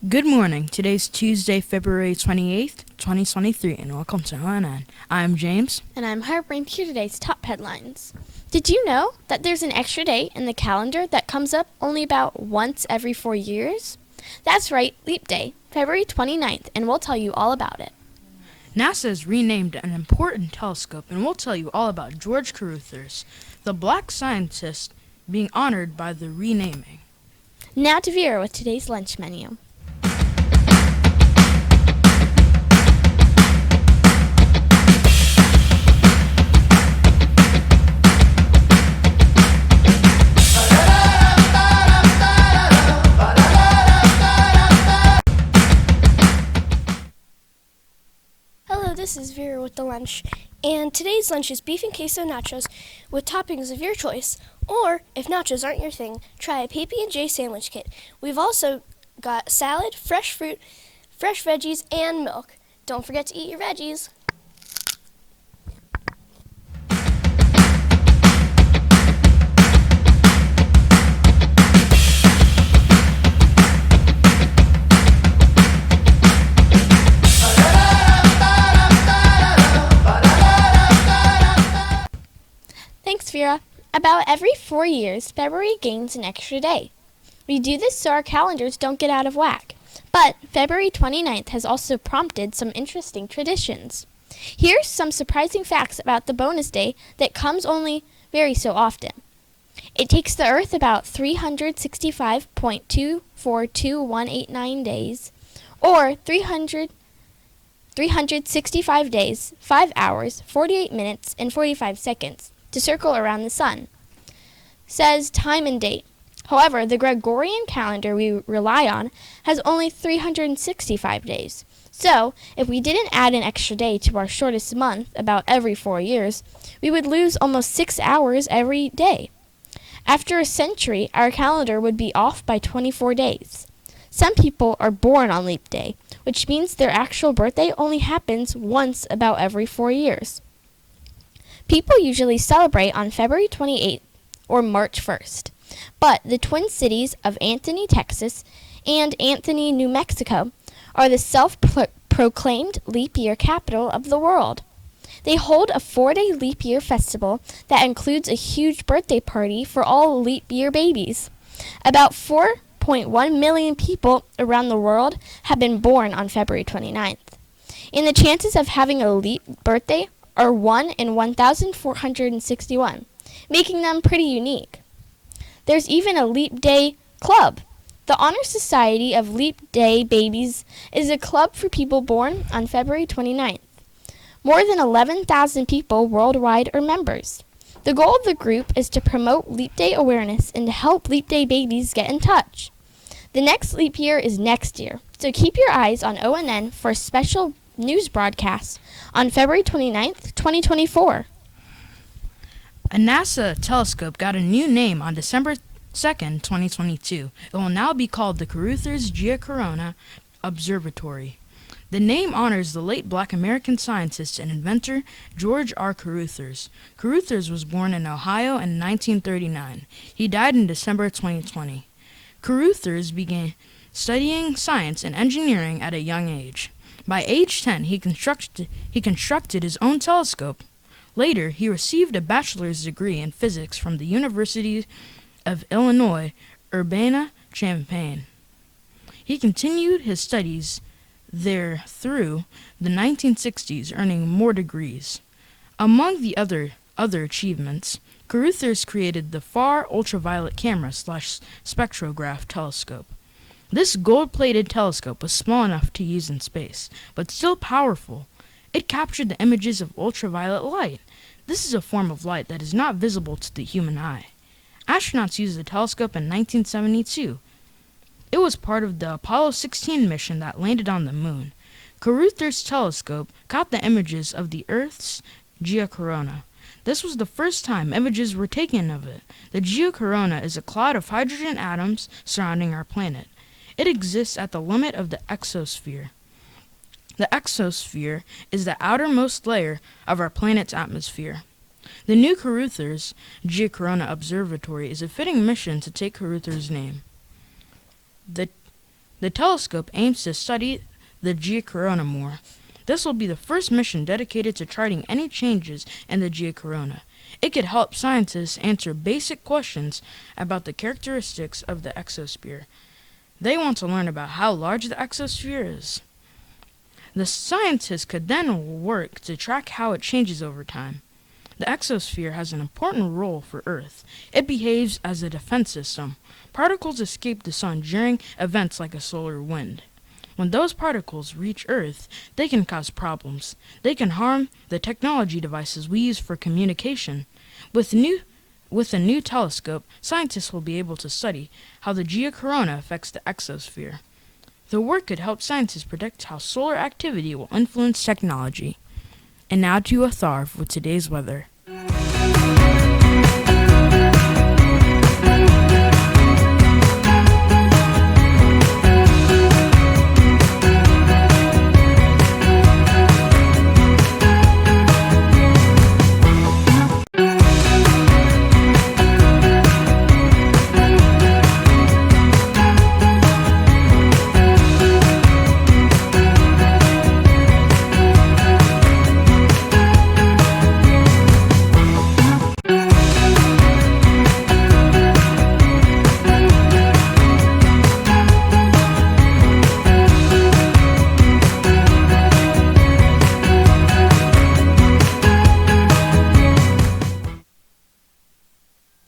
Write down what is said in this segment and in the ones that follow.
Good morning. Today's Tuesday, February 28th, 2023, and welcome to ONN. I'm James. And I'm Heartbrain. Here today's top headlines. Did you know that there's an extra day in the calendar that comes up only about once every 4 years? That's right, Leap Day, February 29th, and we'll tell you all about it. NASA has renamed an important telescope, and we'll tell you all about George Carruthers, the black scientist being honored by the renaming. Now to Vera with today's lunch menu. Hello, this is Vera with the lunch, and today's lunch is beef and queso nachos with toppings of your choice, or if nachos aren't your thing, try a PB&J sandwich kit. We've also got salad, fresh fruit, fresh veggies, and milk. Don't forget to eat your veggies. Thanks, Vera. About every 4 years, February gains an extra day. We do this so our calendars don't get out of whack. But February 29th has also prompted some interesting traditions. Here's some surprising facts about the bonus day that comes only very so often. It takes the Earth about 365.242189 days, or 365 days, 5 hours, 48 minutes, and 45 seconds to circle around the sun. Says time and date. However, the Gregorian calendar we rely on has only 365 days. So, if we didn't add an extra day to our shortest month about every 4 years, we would lose almost 6 hours every day. After a century, our calendar would be off by 24 days. Some people are born on Leap Day, which means their actual birthday only happens once about every 4 years. People usually celebrate on February 28th or March 1st, but the twin cities of Anthony, Texas, and Anthony, New Mexico, are the self-proclaimed leap year capital of the world. They hold a 4-day leap year festival that includes a huge birthday party for all leap year babies. About 4.1 million people around the world have been born on February 29th, and the chances of having a leap birthday are 1 in 1,461, making them pretty unique. There's even a Leap Day Club. The Honor Society of Leap Day Babies is a club for people born on February 29th. More than 11,000 people worldwide are members. The goal of the group is to promote Leap Day awareness and to help Leap Day babies get in touch. The next leap year is next year, so keep your eyes on ONN for a special news broadcast on February 29th, 2024. A NASA telescope got a new name on December 2nd, 2022. It will now be called the Carruthers Geocorona Observatory. The name honors the late black American scientist and inventor George R. Carruthers. Carruthers was born in Ohio in 1939. He died in December 2020. Carruthers began studying science and engineering at a young age. By age 10, he constructed his own telescope. Later, he received a bachelor's degree in physics from the University of Illinois, Urbana-Champaign. He continued his studies there through the 1960s, earning more degrees. Among the other achievements, Carruthers created the Far Ultraviolet Camera/Spectrograph Telescope. This gold-plated telescope was small enough to use in space, but still powerful. It captured the images of ultraviolet light. This is a form of light that is not visible to the human eye. Astronauts used the telescope in 1972. It was part of the Apollo 16 mission that landed on the moon. Carruthers' telescope caught the images of the Earth's geocorona. This was the first time images were taken of it. The geocorona is a cloud of hydrogen atoms surrounding our planet. It exists at the limit of the exosphere. The exosphere is the outermost layer of our planet's atmosphere. The new Carruthers Geocorona Observatory is a fitting mission to take Carruthers' name. The The telescope aims to study the geocorona more. This will be the first mission dedicated to charting any changes in the geocorona. It could help scientists answer basic questions about the characteristics of the exosphere. They want to learn about how large the exosphere is. The scientists could then work to track how it changes over time. The exosphere has an important role for Earth. It behaves as a defense system. Particles escape the sun during events like a solar wind. When those particles reach Earth, they can cause problems. They can harm the technology devices we use for communication. With a new telescope, scientists will be able to study how the geocorona affects the exosphere. The work could help scientists predict how solar activity will influence technology. And now to Atharv with today's weather.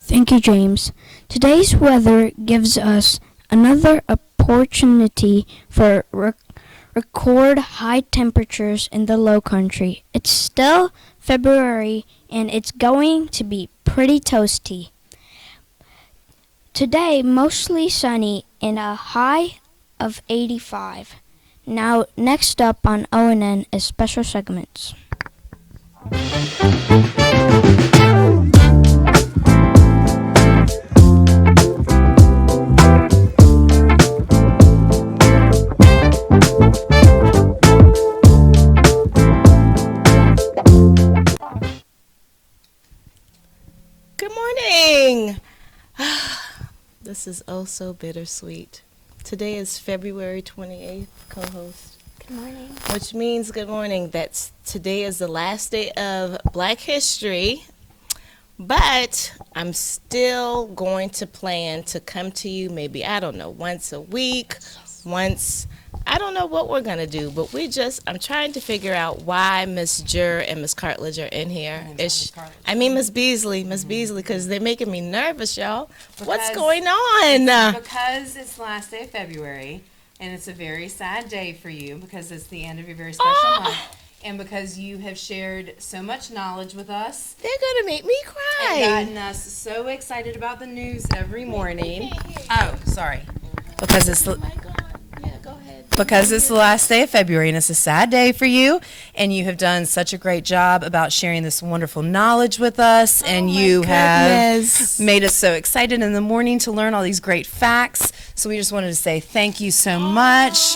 Thank you, James. Today's weather gives us another opportunity for record high temperatures in the low country. It's still February and it's going to be pretty toasty. Today, mostly sunny and a high of 85. Now, next up on ONN is special segments. Good morning. This is oh so bittersweet. Today is February 28th, co-host. Good morning. Which means good morning. Today is the last day of Black History. But I'm still going to plan to come to you maybe, I don't know, once a week, I don't know what we're going to do, but I'm trying to figure out why Miss Jur and Miss Cartledge are in here. Miss Beasley, because they're making me nervous, y'all. What's going on? Because it's the last day of February, and it's a very sad day for you because it's the end of your very special month. And because you have shared so much knowledge with us. They're going to make me cry. And gotten us so excited about the news every morning. Oh, sorry. Because it's Oh, my God. Yeah, go ahead. Because it's the last day of February and it's a sad day for you, and you have done such a great job about sharing this wonderful knowledge with us, and you have made us so excited in the morning to learn all these great facts. So we just wanted to say thank you so much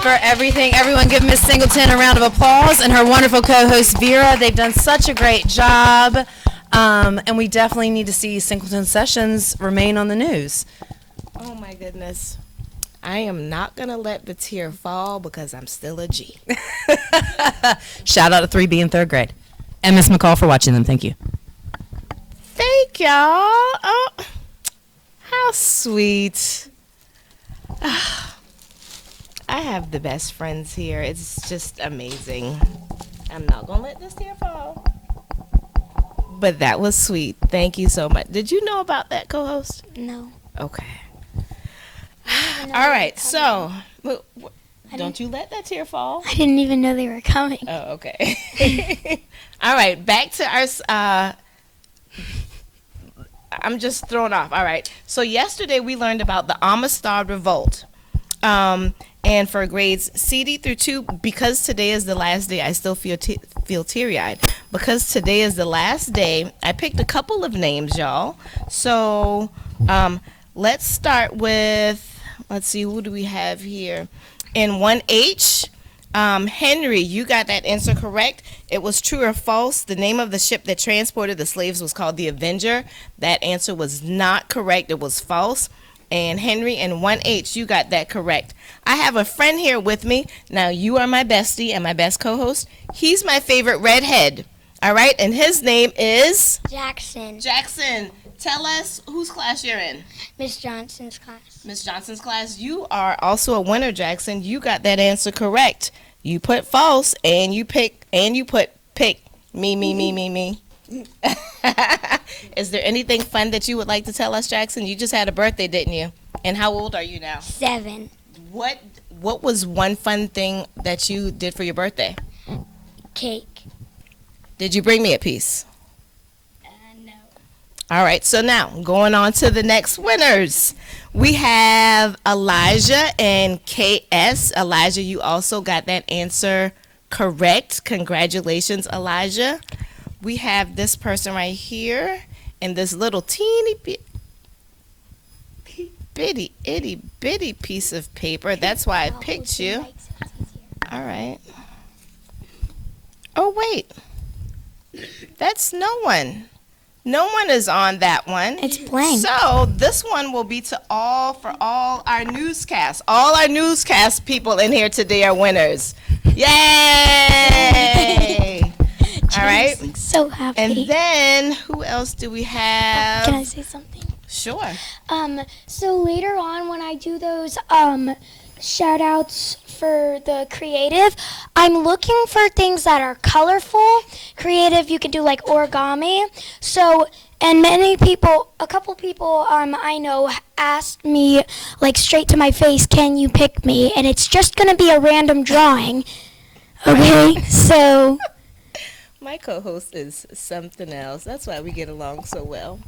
for everything. Everyone give Miss Singleton a round of applause and her wonderful co-host Vera. They've done such a great job, and we definitely need to see Singleton Sessions remain on the news. Oh my goodness. I am not going to let the tear fall because I'm still a G. Shout out to 3B in third grade. And Miss McCall for watching them. Thank you. Thank y'all. Oh, how sweet. I have the best friends here. It's just amazing. I'm not going to let this tear fall. But that was sweet. Thank you so much. Did you know about that, co-host? No. Okay. All right. So, don't you let that tear fall. I didn't even know they were coming. Oh, okay. All right. Back to our... I'm just thrown off. All right. So yesterday we learned about the Amistad Revolt. And for grades CD through 2, because today is the last day, I still feel teary-eyed. Because today is the last day, I picked a couple of names, y'all. So let's start with, let's see, who do we have here? In 1H, Henry, you got that answer correct. It was true or false. The name of the ship that transported the slaves was called the Avenger. That answer was not correct. It was false. And Henry and 1H, you got that correct. I have a friend here with me. Now, you are my bestie and my best co-host. He's my favorite redhead. All right, and his name is? Jackson. Jackson, tell us whose class you're in. Miss Johnson's class. Miss Johnson's class. You are also a winner, Jackson. You got that answer correct. You put false, and you put pick. Me. Is there anything fun that you would like to tell us, Jackson? You just had a birthday, didn't you? And how old are you now? 7. What was one fun thing that you did for your birthday? Cake. Did you bring me a piece? No. All right, so now going on to the next winners. We have Elijah and KS. Elijah, you also got that answer correct. Congratulations, Elijah. We have this person right here and this little teeny bitty itty bitty piece of paper. That's why I picked you. All right. Oh, wait. That's no one. No one is on that one. It's blank. So this one will be for all our newscasts. All our newscast people in here today are winners. Yay! All right. So happy. And then who else do we have? Can I say something? Sure. So later on when I do those shout outs for the creative, I'm looking for things that are colorful. Creative, you can do like origami. So, and a couple people I know asked me like straight to my face, can you pick me? And it's just going to be a random drawing. Okay, so. My co-host is something else. That's why we get along so well.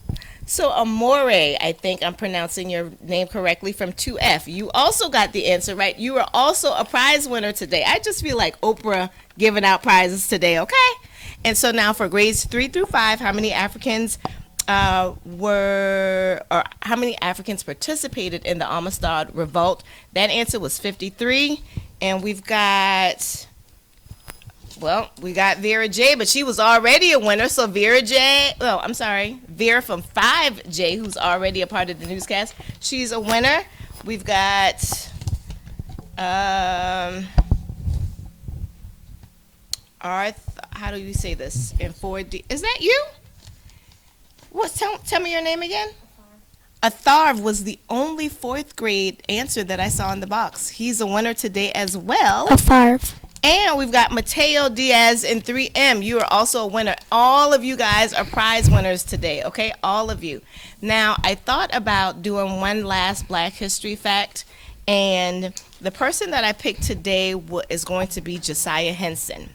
So Amore, I think I'm pronouncing your name correctly, from 2F. You also got the answer right. You are also a prize winner today. I just feel like Oprah giving out prizes today, okay? And so now for grades 3 through 5, how many Africans how many Africans participated in the Amistad Revolt? That answer was 53. And we got Vera J, but she was already a winner. So Vera from 5J, who's already a part of the newscast. She's a winner. We've got how do you say this in 4D? Is that you? Tell me your name again. Atharv was the only 4th grade answer that I saw in the box. He's a winner today as well. Atharv. And we've got Mateo Diaz in 3M. You are also a winner. All of you guys are prize winners today, okay? All of you. Now, I thought about doing one last Black History fact, and the person that I picked today is going to be Josiah Henson.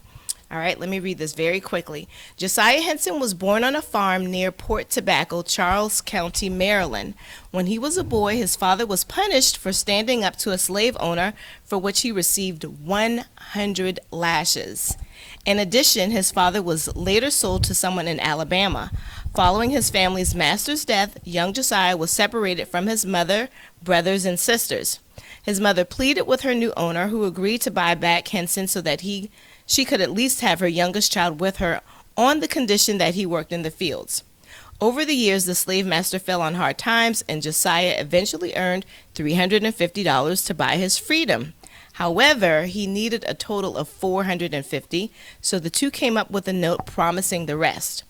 All right, let me read this very quickly. Josiah Henson was born on a farm near Port Tobacco, Charles County, Maryland. When he was a boy, his father was punished for standing up to a slave owner, for which he received 100 lashes. In addition, his father was later sold to someone in Alabama. Following his family's master's death, young Josiah was separated from his mother, brothers, and sisters. His mother pleaded with her new owner, who agreed to buy back Henson so that she could at least have her youngest child with her, on the condition that he worked in the fields. Over the years, the slave master fell on hard times, and Josiah eventually earned $350 to buy his freedom. However, he needed a total of $450, so the two came up with a note promising the rest.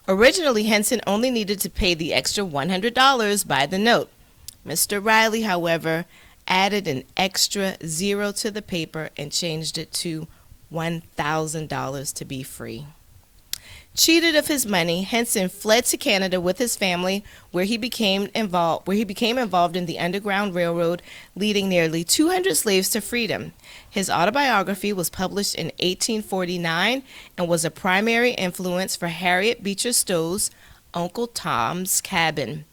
Originally, Henson only needed to pay the extra $100 by the note. Mr. Riley, however, added an extra zero to the paper and changed it to $1,000 to be free. Cheated of his money, Henson fled to Canada with his family, where he became involved in the Underground Railroad, leading nearly 200 slaves to freedom. His autobiography was published in 1849 and was a primary influence for Harriet Beecher Stowe's Uncle Tom's Cabin.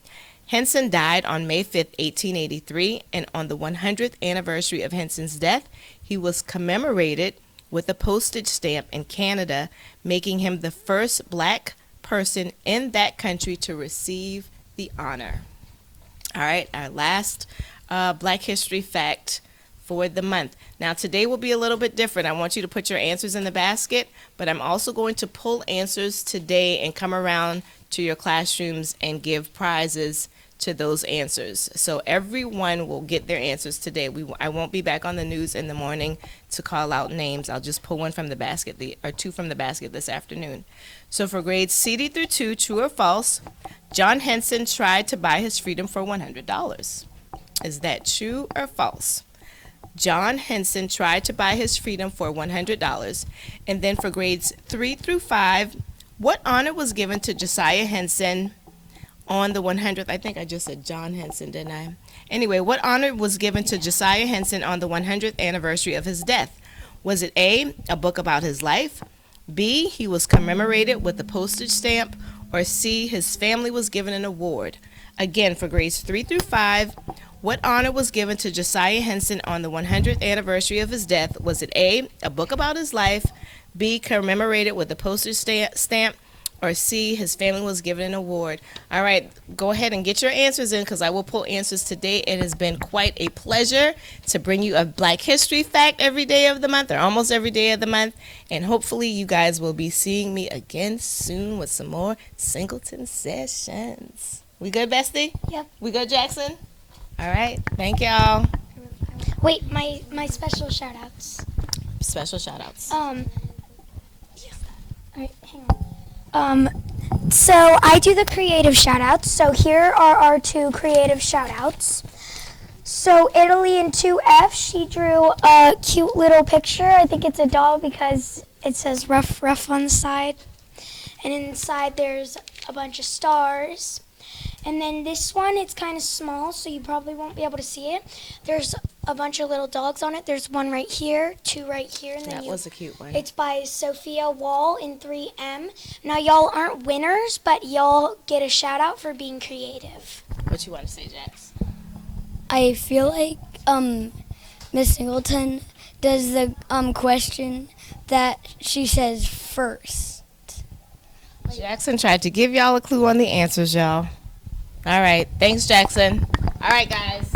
Henson died on May 5, 1883, and on the 100th anniversary of Henson's death, he was commemorated with a postage stamp in Canada, making him the first Black person in that country to receive the honor. All right, our last Black History fact for the month. Now, today will be a little bit different. I want you to put your answers in the basket, but I'm also going to pull answers today and come around to your classrooms and give prizes to those answers. So everyone will get their answers today. I won't be back on the news in the morning to call out names. I'll just pull one from the basket, or two from the basket this afternoon. So for grades CD through 2, true or false, John Henson tried to buy his freedom for $100. Is that true or false? John Henson tried to buy his freedom for $100. And then for grades 3 through 5, what honor was given to Josiah Henson on the 100th? I think I just said John Henson, didn't I? Anyway, what honor was given to Josiah Henson on the 100th anniversary of his death? Was it A, a book about his life, B, he was commemorated with a postage stamp, or C, his family was given an award? Again, for grades 3 through 5, what honor was given to Josiah Henson on the 100th anniversary of his death? Was it A, a book about his life, B, commemorated with a postage stamp, or C, his family was given an award? All right, go ahead and get your answers in, because I will pull answers today. It has been quite a pleasure to bring you a Black History fact every day of the month, or almost every day of the month. And hopefully you guys will be seeing me again soon with some more Singleton sessions. We good, Bestie? Yep. We good, Jackson? All right, thank y'all. Wait, my special shout outs. Special shout outs. Alright, hang on. So I do the creative shout outs. So here are our 2 creative shout outs. So Italy in 2F, she drew a cute little picture. I think it's a doll because it says rough on the side. And inside there's a bunch of stars. And then this one, it's kind of small, so you probably won't be able to see it. There's a bunch of little dogs on it. There's one right here, 2 right here. And then That was a cute one. It's by Sophia Wall in 3M. Now, y'all aren't winners, but y'all get a shout out for being creative. What you want to say, Jax? I feel like Miss Singleton does the question that she says first. Jackson tried to give y'all a clue on the answers, y'all. All right. Thanks, Jackson. All right, guys.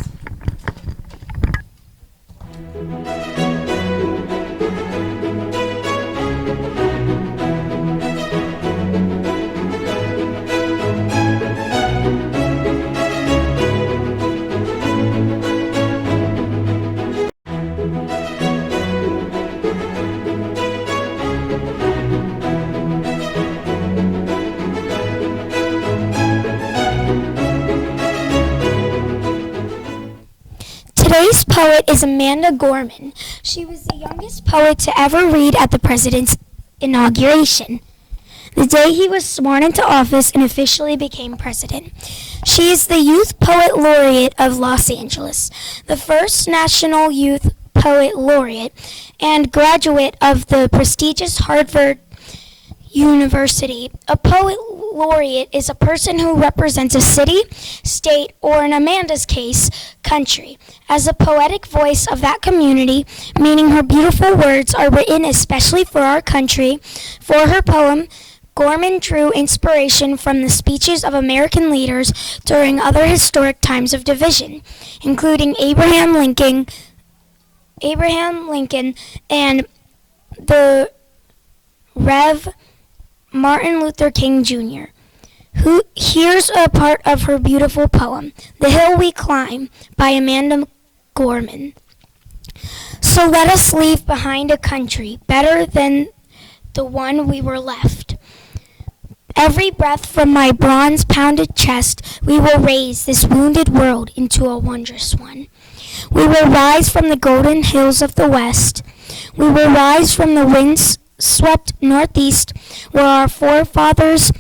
Today's poet is Amanda Gorman. She was the youngest poet to ever read at the president's inauguration, the day he was sworn into office and officially became president. She is the Youth Poet Laureate of Los Angeles, the first National Youth Poet Laureate, and graduate of the prestigious Harvard University. A poet laureate is a person who represents a city, state, or in Amanda's case, country, as a poetic voice of that community, meaning her beautiful words are written especially for our country. For her poem, Gorman drew inspiration from the speeches of American leaders during other historic times of division, including Abraham Lincoln, and the Rev. Martin Luther King Jr. Here's a part of her beautiful poem, The Hill We Climb, by Amanda Gorman. So let us leave behind a country better than the one we were left. Every breath from my bronze-pounded chest, we will raise this wounded world into a wondrous one. We will rise from the golden hills of the west. We will rise from the winds-swept northeast, where our forefathers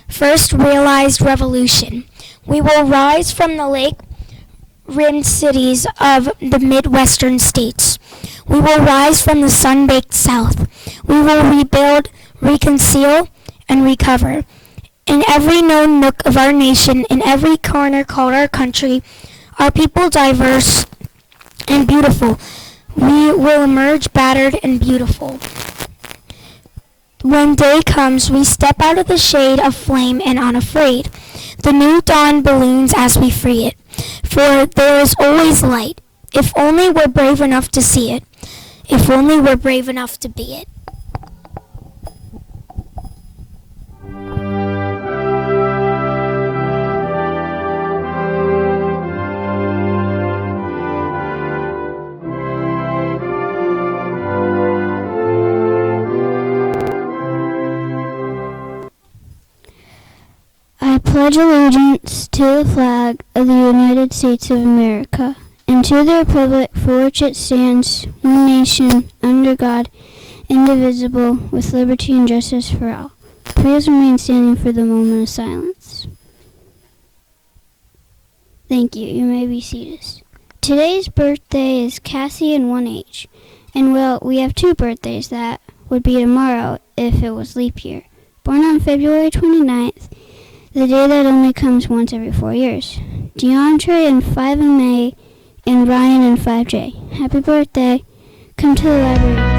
first realized revolution. We will rise from the lake-rimmed cities of the Midwestern states. We will rise from the sun-baked south. We will rebuild, reconcile, and recover. In every known nook of our nation, in every corner called our country, our people diverse and beautiful. We will emerge battered and beautiful. When day comes, we step out of the shade of flame and unafraid. The new dawn balloons as we free it, for there is always light, if only we're brave enough to see it, if only we're brave enough to be it. pledge allegiance to the flag of the United States of America and to the republic for which it stands, one nation, under God, indivisible, with liberty and justice for all. Please remain standing for the moment of silence. Thank you. You may be seated. Today's birthday is Cassie and 1H. And well, we have 2 birthdays that would be tomorrow if it was leap year. Born on February 29th, the day that only comes once every 4 years. DeAndre in 5MA and Ryan in 5J. Happy birthday. Come to the library.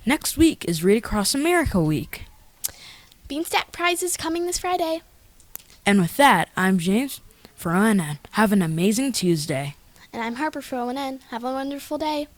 Next week is Read Across America Week. Beanstack Prize is coming this Friday. And with that, I'm James for ONN. Have an amazing Tuesday. And I'm Harper for ONN. Have a wonderful day.